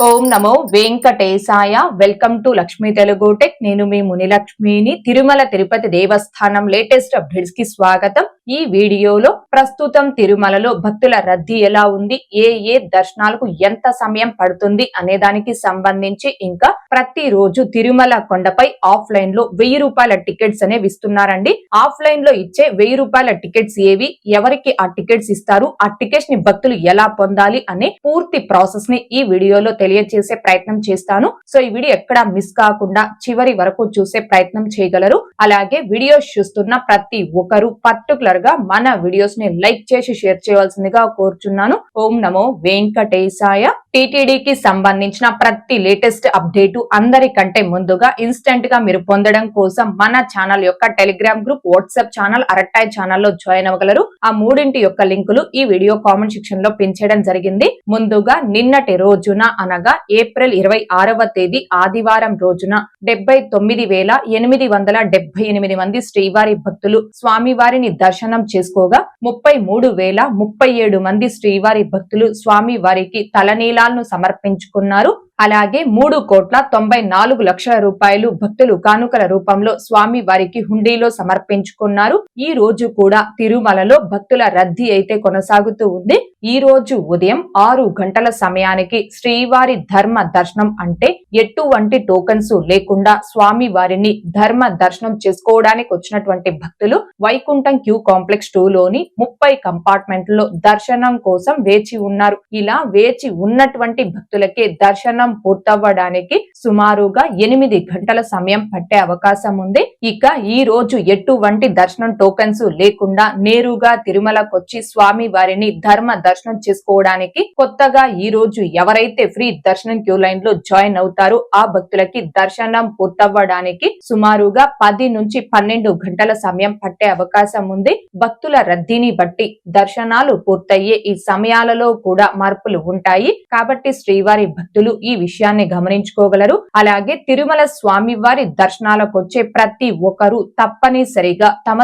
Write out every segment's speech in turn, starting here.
Om Namo Venkatesaya. Welcome to Lakshmi Telugu tech. నేను మీ మునిలక్ష్మిని. తిరుమల తిరుపతి దేవస్థానం latest updates కి స్వాగతం. ఈ వీడియోలో ప్రస్తుతం తిరుమలలో భక్తుల రద్దీ ఎలా ఉంది, ఏ దర్శనాలకు ఎంత సమయం పడుతుంది అనే దానికి సంబంధించి, ఇంకా ప్రతిరోజు తిరుమల కొండపై ఆఫ్లైన్ లో 1000 రూపాయల టికెట్స్ అనేవి ఇస్తున్నారండి. ఆఫ్లైన్ లో ఇచ్చే 1000 రూపాయల టికెట్స్ ఏవి, ఎవరికి ఆ టికెట్స్ ఇస్తారు, ఆ టికెట్స్ ని భక్తులు ఎలా పొందాలి అనే పూర్తి ప్రాసెస్ ని ఈ వీడియోలో తెలియజేసే ప్రయత్నం చేస్తాను. సో ఈ వీడియో ఎక్కడా మిస్ కాకుండా చివరి వరకు చూసే ప్రయత్నం చేయగలరు. అలాగే వీడియోస్ చూస్తున్న ప్రతి ఒక్కరు పర్టికులర్ గా మన వీడియోస్ ని లైక్ చేసి షేర్ చేయవలసిందిగా కోరుచున్నాను. ఓం నమో వెంకటేశాయ. టీటీడీకి సంబంధించిన ప్రతి లేటెస్ట్ అప్డేట్ అందరికంటే ముందుగా ఇన్స్టెంట్ గా మీరు పొందడం కోసం మన ఛానల్ యొక్క Telegram group, WhatsApp channel, Arattai ఛానల్లో జాయిన్ అవ్వగలరు. ఆ మూడింటి యొక్క లింకులు ఈ వీడియో కామెంట్ సెక్షన్ లో పిన్ చేయడం జరిగింది. ముందుగా నిన్నటి రోజున అనగా ఏప్రిల్ 26వ తేదీ ఆదివారం రోజున 79,878 మంది శ్రీవారి భక్తులు స్వామివారిని దర్శనం చేసుకోగా 33,037 మంది శ్రీవారి భక్తులు స్వామివారికి తలనీలాలను సమర్పించుకున్నారు. అలాగే 3,94,00,000 రూపాయలు భక్తులు కానుకల రూపంలో స్వామి వారికి హుండీలో సమర్పించుకున్నారు. ఈ రోజు కూడా తిరుమలలో భక్తుల రద్దీ అయితే కొనసాగుతూ ఉంది. ఈ రోజు ఉదయం 6 గంటల సమయానికి శ్రీవారి ధర్మ దర్శనం, అంటే ఎటువంటి టోకన్స్ లేకుండా స్వామి వారిని ధర్మ దర్శనం చేసుకోవడానికి వచ్చినటువంటి భక్తులు వైకుంఠం క్యూ కాంప్లెక్స్ 2 లోని 30 కంపార్ట్మెంట్లో దర్శనం కోసం వేచి ఉన్నారు. ఇలా వేచి ఉన్నటువంటి భక్తులకే దర్శనం పూర్తవ్వడానికి సుమారుగా 8 గంటల సమయం పట్టే అవకాశం ఉంది. ఇక ఈ రోజు ఎటువంటి దర్శనం టోకెన్స్ లేకుండా నేరుగా తిరుమలకొచ్చి స్వామి వారిని ధర్మ దర్శనం చేసుకోవడానికి కొత్తగా ఈ రోజు ఎవరైతే ఫ్రీ దర్శనం క్యూ లైన్ లో జాయిన్ అవుతారో ఆ భక్తులకి దర్శనం పూర్తవ్వడానికి సుమారుగా 10 నుంచి 12 గంటల సమయం పట్టే అవకాశం ఉంది. భక్తుల రద్దీని బట్టి దర్శనాలు పూర్తయ్యే ఈ సమయాలలో కూడా మార్పులు ఉంటాయి. కాబట్టి శ్రీవారి భక్తులు ఈ విషయాన్ని గమనించుకోగలరు. అలాగే తిరుమల స్వామి వారి దర్శనాలకు వచ్చే ప్రతి ఒక్కరూ తప్పనిసరిగా తమ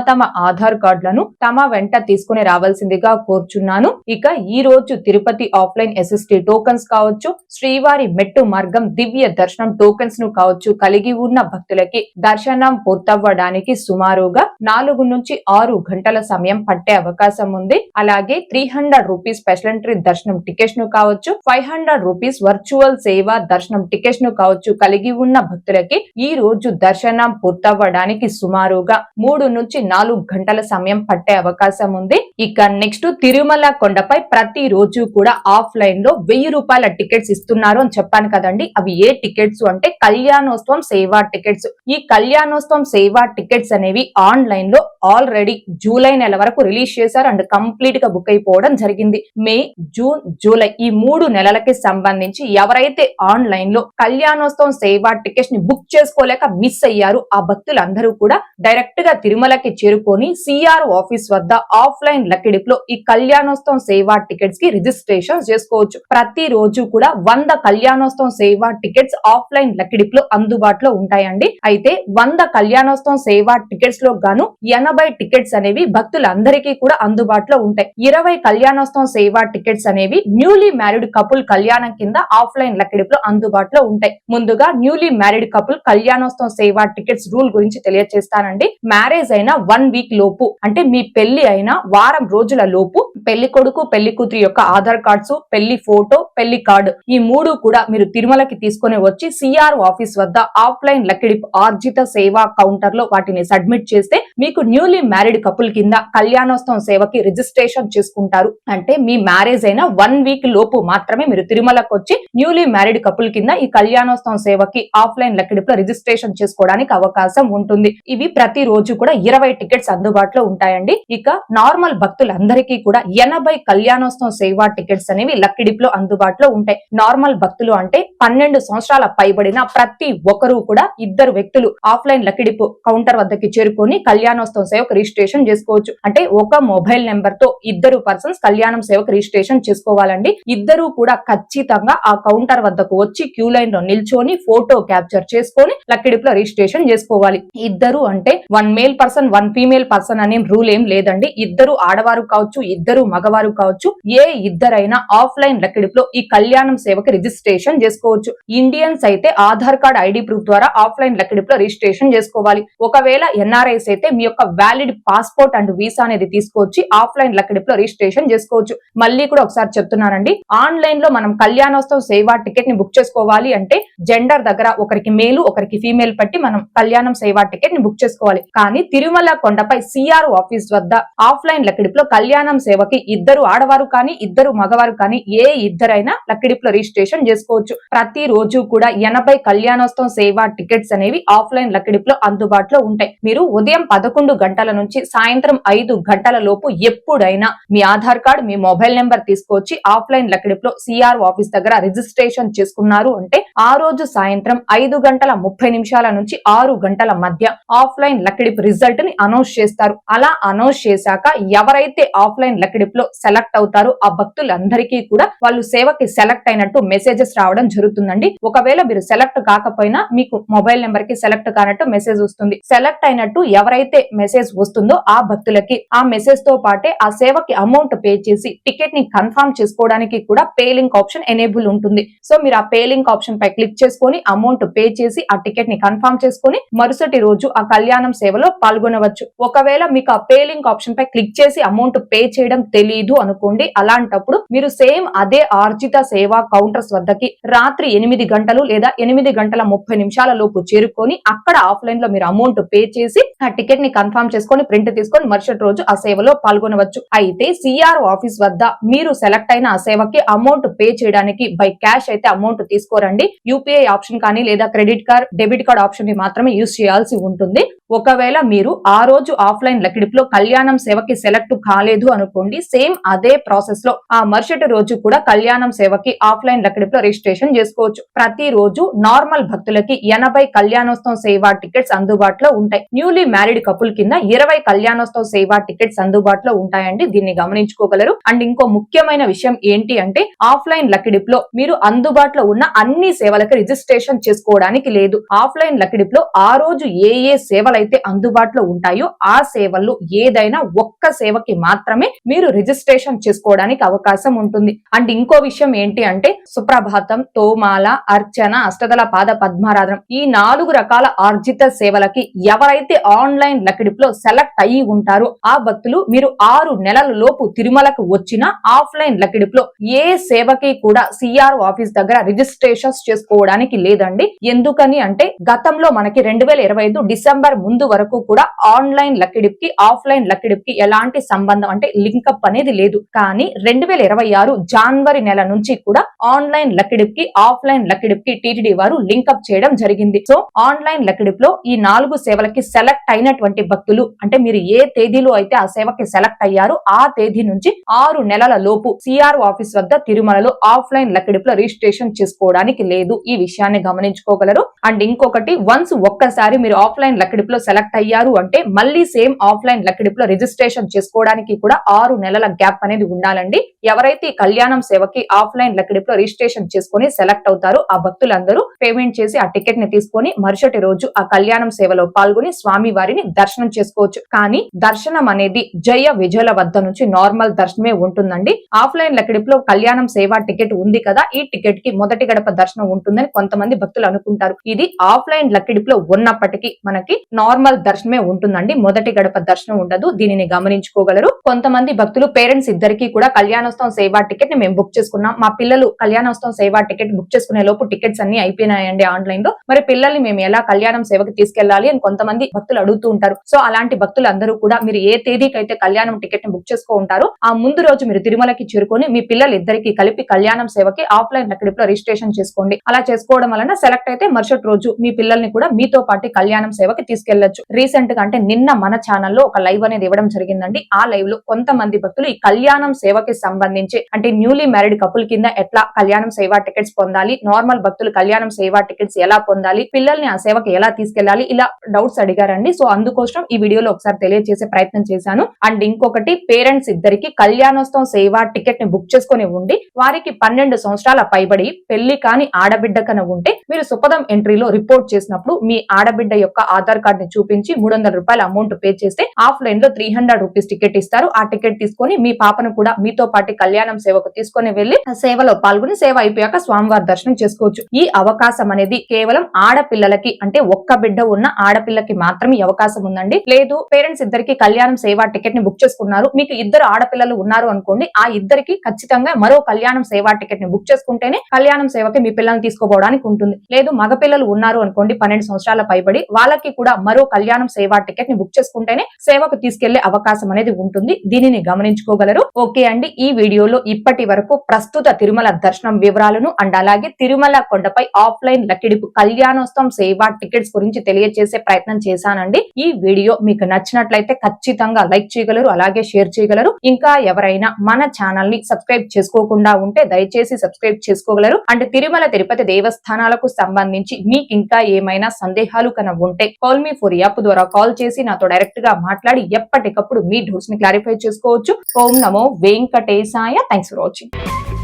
ఆధార్ కార్డులను తమ వెంట తీసుకుని రావాల్సిందిగా కోరుచున్నాను. ఇక ఈ రోజు తిరుపతి ఆఫ్లైన్ SST టోకన్స్ కావచ్చు, శ్రీవారి మెట్టు మార్గం దివ్య దర్శనం టోకన్స్ ను కావచ్చు కలిగి ఉన్న భక్తులకి దర్శనం పూర్తవ్వడానికి సుమారుగా 4 నుంచి 6 గంటల సమయం పట్టే అవకాశం ఉంది. అలాగే 300 రూపీస్ స్పెషల్ ఎంట్రీ దర్శనం టికెట్స్ ను కావచ్చు, 500 రూపీస్ వర్చువల్ సేవా దర్శనం టికెట్స్ ను కావచ్చు కలిగి ఉన్న భక్తులకి ఈ రోజు దర్శనం పూర్తవ్వడానికి సుమారుగా 3 నుంచి 4 గంటల సమయం పట్టే అవకాశం ఉంది. ఇక నెక్స్ట్ తిరుమల కొండపై ప్రతి రోజు కూడా ఆఫ్లైన్ లో 1000 రూపాయల టికెట్స్ ఇస్తున్నారు అని చెప్పాను కదండి. అవి ఏ టికెట్స్ అంటే కళ్యాణోత్సవం సేవా టికెట్స్. ఈ కళ్యాణోత్సవం సేవా టికెట్స్ అనేవి ఆన్లైన్ లో ఆల్రెడీ జూలై నెల వరకు రిలీజ్ చేశారు అండ్ కంప్లీట్ గా బుక్ అయిపోవడం జరిగింది. మే, జూన్, జూలై ఈ 3 నెలలకి సంబంధించి ఎవరైతే ఆన్లైన్ లో కళ్యాణోత్సవం సేవా టికెట్స్ ని బుక్ చేసుకోలేక మిస్ అయ్యారు ఆ భక్తులందరూ కూడా డైరెక్ట్ గా తిరుమలకి చేరుకొని CR ఆఫీస్ వద్ద ఆఫ్లైన్ లక్కీ లో ఈ కళ్యాణోత్సవం సేవా టికెట్స్ కి రిజిస్ట్రేషన్ చేసుకోవచ్చు. ప్రతి రోజు కూడా 100 కళ్యాణోత్సవం సేవా టికెట్స్ ఆఫ్లైన్ లక్కీ లో అందుబాటులో ఉంటాయండి. అయితే 100 కళ్యాణోత్సవం సేవా టికెట్స్ లో గాను 80 టికెట్స్ అనేవి భక్తులందరికీ కూడా అందుబాటులో ఉంటాయి. 20 కళ్యాణోత్సవం సేవా టికెట్స్ అనేవి న్యూలీ మ్యారీడ్ కపుల్ కళ్యాణం కింద ఆఫ్లైన్ లక్కీ లో అందుబాటులో ఉంటాయి. ముందుగా న్యూలీ మ్యారీడ్ కపుల్ కళ్యాణోత్సవం సేవా టికెట్స్ రూల్ గురించి తెలియజేస్తానండి. మ్యారేజ్ అయిన 1 వీక్ లోపు, అంటే మీ పెళ్లి అయిన వారం రోజుల లోపు పెళ్లి కొడుకు పెళ్లి కూతురు యొక్క ఆధార్ కార్డ్స్, పెళ్లి ఫోటో, పెళ్లి కార్డు ఈ 3 కూడా మీరు తిరుమలకి తీసుకొని వచ్చి CR ఆఫీస్ వద్ద ఆఫ్లైన్ లక్కీ ఆర్జిత సేవా కౌంటర్ లో వాటిని సబ్మిట్ చేస్తే మీకు న్యూలీ మ్యారీడ్ కపుల్ కింద కళ్యాణోత్సవం సేవకి రిజిస్ట్రేషన్ చేసుకుంటారు. అంటే మీ మ్యారేజ్ అయిన 1 వీక్ లోపు మాత్రమే మీరు తిరుమలకు వచ్చి న్యూలీ మ్యారీడ్ కపుల్ కింద ఈ కళ్యాణోత్సవం సేవకి ఆఫ్లైన్ లక్కీ డిప్ లో రిజిస్ట్రేషన్ చేసుకోవడానికి అవకాశం ఉంటుంది. ఇవి ప్రతి రోజు కూడా 20 టికెట్స్ అందుబాటులో ఉంటాయండి. ఇక నార్మల్ భక్తులందరికీ కూడా 80 కళ్యాణోత్సవం సేవా టికెట్స్ అనేవి లక్కీ డిప్ లో అందుబాటులో ఉంటాయి. నార్మల్ భక్తులు అంటే 12 సంవత్సరాల పైబడిన ప్రతి ఒక్కరూ కూడా ఇద్దరు వ్యక్తులు ఆఫ్లైన్ లకిడిపు కౌంటర్ వద్దకి చేరుకొని కళ్యాణోత్సవం సేవకు రిజిస్ట్రేషన్ చేసుకోవచ్చు. అంటే ఒక మొబైల్ నెంబర్ తో ఇద్దరు పర్సన్స్ కళ్యాణం సేవకు రిజిస్ట్రేషన్ చేసుకోవాలండి. ఇద్దరు కూడా ఖచ్చితంగా ఆ కౌంటర్ వద్దకు వచ్చి క్యూ లైన్ లో నిల్చొని ఫోటో క్యాప్చర్ చేసుకొని లక్కిడిపులో రిజిస్ట్రేషన్ చేసుకోవాలి. ఇద్దరు అంటే 1 మేల్ పర్సన్ 1 ఫీమేల్ పర్సన్ అనే రూల్ ఏం లేదండి. ఇద్దరు ఆడవారు కావచ్చు, ఇద్దరు మగవారు కావచ్చు, ఏ ఇద్దరైనా ఆఫ్లైన్ లక్కిడిపులో ఈ కళ్యాణం సేవకి రిజిస్ట్రేషన్ చేసుకోవచ్చు. ఇండియన్స్ అయితే ఆధార్ కార్డ్ ఐడి ప్రూఫ్ ద్వారా ఆఫ్లైన్ లక్కిడిపులో రిజిస్ట్రేషన్ చేసుకోవాలి. ఒకవేళ ఎన్ఆర్ఐస్ అయితే మీ యొక్క వ్యాలిడ్ పాస్పోర్ట్ అండ్ వీసా అనేది తీసుకొచ్చి ఆఫ్లైన్ లక్కిడిపులో రిజిస్ట్రేషన్ చేసుకోవచ్చు. మళ్ళీ కూడా ఒకసారి చెప్తున్నానండి, ఆన్లైన్ లో మనం కళ్యాణోత్సవం సేవా టికెట్ ని బుక్ చేసుకోవాలి అంటే జెండర్ దగ్గర ఒకరికి మేలు ఒకరికి ఫీమేల్ పట్టి మనం కళ్యాణం సేవా టికెట్ ని బుక్ చేసుకోవాలి. కానీ తిరుమల కొండపై సిఆర్ ఆఫీస్ వద్ద ఆఫ్లైన్ లక్కిడిపులో కళ్యాణం సేవకి ఇద్దరు ఆడవారు కానీ ఇద్దరు మగవారు కానీ ఏ ఇద్దరైనా లక్కిడిపులో రిజిస్ట్రేషన్ చేసుకోవచ్చు. ప్రతి రోజు కూడా 80 కళ్యాణోత్సవం సేవా టికెట్స్ అనేవి ఆఫ్లైన్ లక్కిడిపులో అందుబాటులో ఉంటాయి. మీరు ఉదయం 11 గంటల నుంచి సాయంత్రం 5 గంటల లోపు ఎప్పుడైనా మీ ఆధార్ కార్డ్ మీ మొబైల్ నెంబర్ తీసుకొచ్చి ఆఫ్లైన్ లక్కిడిపులో సిఆర్ ఆఫీస్ దగ్గర రిజిస్ట్రేషన్ చేసుకున్నారు అంటే ఆ రోజు సాయంత్రం 5:30 నుంచి 6 గంటల మధ్య ఆఫ్లైన్ లక్కిడిపు రిజల్ట్ ని అనౌన్స్ చేస్తారు. అలా అనౌన్స్ చేశాక ఎవరైతే ఆఫ్లైన్ లక్కిడిపులో సెలెక్ట్ అవుతారో ఆ భక్తులందరికీ కూడా వాళ్ళు సేవకి సెలెక్ట్ అయినట్టు మెసేజెస్ రావడం జరుగుతుందండి. ఒకవేళ మీరు సెలెక్ట్ కాకపోయినా మీకు మొబైల్ నెంబర్ కి సెలెక్ట్ కానట్టు మెసేజ్ వస్తుంది. సెలెక్ట్ అయినట్టు ఎవరైతే మెసేజ్ వస్తుందో ఆ భక్తులకి ఆ మెసేజ్ తో పాటే ఆ సేవకి అమౌంట్ పే చేసి టికెట్ ని కన్ఫర్మ్ చేసుకోవడానికి కూడా పే లింక్ ఆప్షన్ ఎనేబుల్ ఉంటుంది. సో మీరు ఆ పే లింక్ ఆప్షన్ పై క్లిక్ చేసుకొని అమౌంట్ పే చేసి ఆ టికెట్ ని కన్ఫర్మ్ చేసుకొని మరుసటి రోజు ఆ కళ్యాణం సేవలో పాల్గొనవచ్చు. ఒకవేళ మీకు ఆ పే లింక్ ఆప్షన్ పై క్లిక్ చేసి అమౌంట్ పే చేయడం తెలీదు అనుకోండి, అలాంటప్పుడు మీరు సేమ్ అదే ఆర్జిత సేవా కౌంటర్స్ వద్దకి రాత్రి 8 గంటలు లేదా 8:30 లోపు చేరుకొని అక్కడ ఆఫ్లైన్ లో మీరు అమౌంట్ పే చేసి ఆ టికెట్ ని కన్ఫర్మ్ చేసుకొని ప్రింట్ తీసుకొని మరుసటి రోజు ఆ సేవలో పాల్గొనవచ్చు. అయితే సిఆర్ ఆఫీస్ వద్ద మీరు సెలెక్ట్ అయిన ఆ సేవకి అమౌంట్ పే చేయడానికి బై క్యాష్ అయితే అమౌంట్ తీసుకోరండి. యూపీఐ ఆప్షన్ కానీ లేదా credit card debit card option ని మాత్రమే యూజ్ చేయాల్సి ఉంటుంది. ఒకవేళ మీరు ఆ రోజు ఆఫ్లైన్ లక్కిడిపులో కళ్యాణం సేవకి సెలెక్ట్ కాలేదు అనుకోండి, సేమ్ అదే ప్రాసెస్ లో ఆ మరుసటి రోజు కూడా కళ్యాణం సేవకి ఆఫ్లైన్ లక్కిడిపులో రిజిస్ట్రేషన్ చేసుకోవచ్చు. ప్రతి రోజు నార్మల్ భక్తులకి 80 కళ్యాణోత్సవం సేవా టికెట్స్ అందుబాటులో ఉంటాయి. న్యూలీ మ్యారీడ్ కపుల్ కింద 20 కళ్యాణోత్సవం సేవా టికెట్స్ అందుబాటులో ఉంటాయండి. దీన్ని గమనించుకోగలరు. అండ్ ఇంకో ముఖ్యమైన విషయం ఏంటి అంటే ఆఫ్లైన్ లక్కిడిపులో మీరు అందుబాటులో ఉన్న అన్ని సేవలకి రిజిస్ట్రేషన్ చేసుకోవడానికి లేదు. ఆఫ్లైన్ లక్కిడిపులో ఆ రోజు ఏ సేవలు అయితే అందుబాటులో ఉంటాయో ఆ సేవల్లో ఏదైనా ఒక్క సేవకి మాత్రమే మీరు రిజిస్ట్రేషన్ చేసుకోవడానికి అవకాశం ఉంటుంది. అండ్ ఇంకో విషయం ఏంటి అంటే సుప్రభాతం, తోమాల, అర్చన, అష్టదళ పాద పద్మారాధనం ఈ 4 రకాల ఆర్జిత సేవలకి ఎవరైతే ఆన్లైన్ లక్కిడిపులో సెలెక్ట్ అయ్యి ఉంటారో ఆ భక్తులు మీరు 6 నెలల లోపు తిరుమలకు వచ్చిన ఆఫ్లైన్ లక్కిడిపులో ఏ సేవకి కూడా సిఆర్ ఆఫీస్ దగ్గర రిజిస్ట్రేషన్స్ చేసుకోవడానికి లేదండి. ఎందుకని అంటే గతంలో మనకి 2025 డిసెంబర్ ముందు వరకు కూడా ఆన్లైన్ లక్కిడిపుకి ఆఫ్లైన్ లక్కిడిపుకి ఎలాంటి సంబంధం అంటే లింకప్ అనేది లేదు. కానీ 2026 జనవరి నెల నుంచి కూడా ఆన్లైన్ లక్కిడిపుకి ఆఫ్లైన్ లక్కిడిపుకి టీటీడీ వారు లింకప్ చేయడం జరిగింది. సో ఆన్లైన్ లక్కిడిపులో ఈ 4 సేవలకి సెలెక్ట్ అయినటువంటి భక్తులు అంటే మీరు ఏ తేదీలో అయితే ఆ సేవకి సెలెక్ట్ అయ్యారో ఆ తేదీ నుంచి 6 నెలల లోపు సిఆర్ ఆఫీస్ వద్ద తిరుమలలో ఆఫ్లైన్ లక్కిడిపులో రిజిస్ట్రేషన్ చేసుకోవడానికి లేదు. ఈ విషయాన్ని గమనించుకోగలరు. అండ్ ఇంకొకటి, వన్స్ ఒక్కసారి మీరు ఆఫ్లైన్ లక్కిడిపులో సెలెక్ట్ అయ్యారు అంటే మళ్ళీ సేమ్ ఆఫ్లైన్ లక్కిడిపులో రిజిస్ట్రేషన్ చేసుకోవడానికి కూడా 6 నెలల గ్యాప్ అనేది ఉండాలండి. ఎవరైతే ఈ కళ్యాణం సేవకి ఆఫ్లైన్ లక్కిడిపులో రిజిస్ట్రేషన్ చేసుకుని సెలెక్ట్ అవుతారో ఆ భక్తులందరూ పేమెంట్ చేసి ఆ టికెట్ ని తీసుకొని మరుసటి రోజు ఆ కళ్యాణం సేవలో పాల్గొని స్వామి వారిని దర్శనం చేసుకోవచ్చు. కానీ దర్శనం అనేది జయ విజయల వద్ద నుంచి నార్మల్ దర్శనమే ఉంటుందండి. ఆఫ్లైన్ లక్కిడిపులో కళ్యాణం సేవా టికెట్ ఉంది కదా, ఈ టికెట్ కి మొదటి గడప దర్శనం ఉంటుందని కొంతమంది భక్తులు అనుకుంటారు. ఇది ఆఫ్లైన్ లక్కిడిపులో ఉన్నప్పటికీ మనకి నార్మల్ దర్శనమే ఉంటుందండి, మొదటి గడప దర్శనం ఉండదు. దీనిని గమనించుకోగలరు. కొంతమంది భక్తులు పేరెంట్స్ ఇద్దరికి కూడా కళ్యాణోత్సవం సేవా టికెట్ ని మేము బుక్ చేసుకున్నాం, మా పిల్లలు కళ్యాణోత్సవం సేవా టికెట్ బుక్ చేసుకునే లోపు టికెట్స్ అన్ని అయిపోయినాయండి ఆన్లైన్ లో, మరి పిల్లల్ని మేము ఎలా కళ్యాణం సేవకి తీసుకెళ్లాలి అని కొంతమంది భక్తులు అడుగుతూ ఉంటారు. సో అలాంటి భక్తులు అందరూ కూడా మీరు ఏ తేదీకి అయితే కళ్యాణం టికెట్ ని బుక్ చేసుకో ఉంటారో ఆ ముందు రోజు మీరు తిరుమలకి చేరుకొని మీ పిల్లలు ఇద్దరికి కలిపి కళ్యాణం సేవకి ఆఫ్లైన్ లక్కిడిపులో రిజిస్ట్రేషన్ చేసుకోండి. అలా చేసుకోవడం వలన సెలెక్ట్ అయితే మరుసటి రోజు మీ పిల్లల్ని కూడా మీతో పాటు కళ్యాణం సేవకి తీసుకెళ్ళి తీసుకెళ్లొచ్చు. రీసెంట్ గా అంటే నిన్న మన ఛానల్లో ఒక లైవ్ అనేది ఇవ్వడం జరిగిందండి. ఆ లైవ్ లో కొంతమంది భక్తులు ఈ కళ్యాణం సేవకి సంబంధించి అంటే న్యూలీ మ్యారీడ్ కపుల్ కింద ఎట్లా కళ్యాణం సేవా టికెట్స్ పొందాలి, నార్మల్ భక్తులు కళ్యాణం సేవా టికెట్స్ ఎలా పొందాలి, పిల్లల్ని ఆ సేవకి ఎలా తీసుకెళ్లాలి, ఇలా డౌట్స్ అడిగారండి. సో అందుకోసం ఈ వీడియోలో ఒకసారి తెలియజేసే ప్రయత్నం చేశాను. అండ్ ఇంకొకటి, పేరెంట్స్ ఇద్దరికి కళ్యాణోత్సవం సేవా టికెట్ ని బుక్ చేసుకుని ఉండి వారికి 12 సంవత్సరాల పైబడి పెళ్లి కాని ఆడబిడ్డ కన ఉంటే మీరు సుపదం ఎంట్రీలో రిపోర్ట్ చేసినప్పుడు మీ ఆడబిడ్డ యొక్క ఆధార్ కార్డ్ ని చూపించి 300 రూపాయల అమౌంట్ పే చేస్తే ఆఫ్లైన్ లో 300 రూపీస్ టికెట్ ఇస్తారు. ఆ టికెట్ తీసుకొని మీ పాపను కూడా మీతో పాటు కళ్యాణం సేవకు తీసుకొని వెళ్లి సేవలో పాల్గొని సేవ అయిపోయాక స్వామివారి దర్శనం చేసుకోవచ్చు. ఈ అవకాశం అనేది కేవలం ఆడపిల్లలకి అంటే ఒక్క బిడ్డ ఉన్న ఆడపిల్లకి మాత్రమే ఈ అవకాశం ఉందండి. లేదు పేరెంట్స్ ఇద్దరికి కళ్యాణం సేవా టికెట్ ని బుక్ చేసుకున్నారు, మీకు ఇద్దరు ఆడపిల్లలు ఉన్నారు అనుకోండి, ఆ ఇద్దరికి ఖచ్చితంగా మరో కళ్యాణం సేవా టికెట్ ని బుక్ చేసుకుంటేనే కళ్యాణం సేవకి మీ పిల్లల్ని తీసుకోపోవడానికి ఉంటుంది. లేదు మగ పిల్లలు ఉన్నారు అనుకోండి 12 సంవత్సరాల పైబడి, వాళ్ళకి కూడా మరో కళ్యాణం సేవా టికెట్ ని బుక్ చేసుకుంటేనే సేవకు తీసుకెళ్లే అవకాశం అనేది ఉంటుంది. దీనిని గమనించుకోగలరు. ఓకే అండి, ఈ వీడియోలో ఇప్పటి వరకు ప్రస్తుత తిరుమల దర్శనం వివరాలను అండ్ అలాగే తిరుమల కొండపై ఆఫ్లైన్ లక్కిడిపు కళ్యాణోత్సవం సేవా టికెట్స్ గురించి తెలియజేసే ప్రయత్నం చేశానండి. ఈ వీడియో మీకు నచ్చినట్లయితే ఖచ్చితంగా లైక్ చేయగలరు, అలాగే షేర్ చేయగలరు. ఇంకా ఎవరైనా మన ఛానల్ ని సబ్స్క్రైబ్ చేసుకోకుండా ఉంటే దయచేసి సబ్స్క్రైబ్ చేసుకోగలరు. అండ్ తిరుమల తిరుపతి దేవస్థానాలకు సంబంధించి మీకు ఇంకా ఏమైనా సందేహాలు కనుక ఉంటే కాల్ మీ ఫర్ యాప్ ద్వారా కాల్ చేసి నాతో డైరెక్ట్ గా మాట్లాడి ఎప్పటికప్పుడు మీ డౌట్స్ ని క్లారిఫై చేసుకోవచ్చు. ఓం నమో వెంకటేశాయ. Thanks for watching.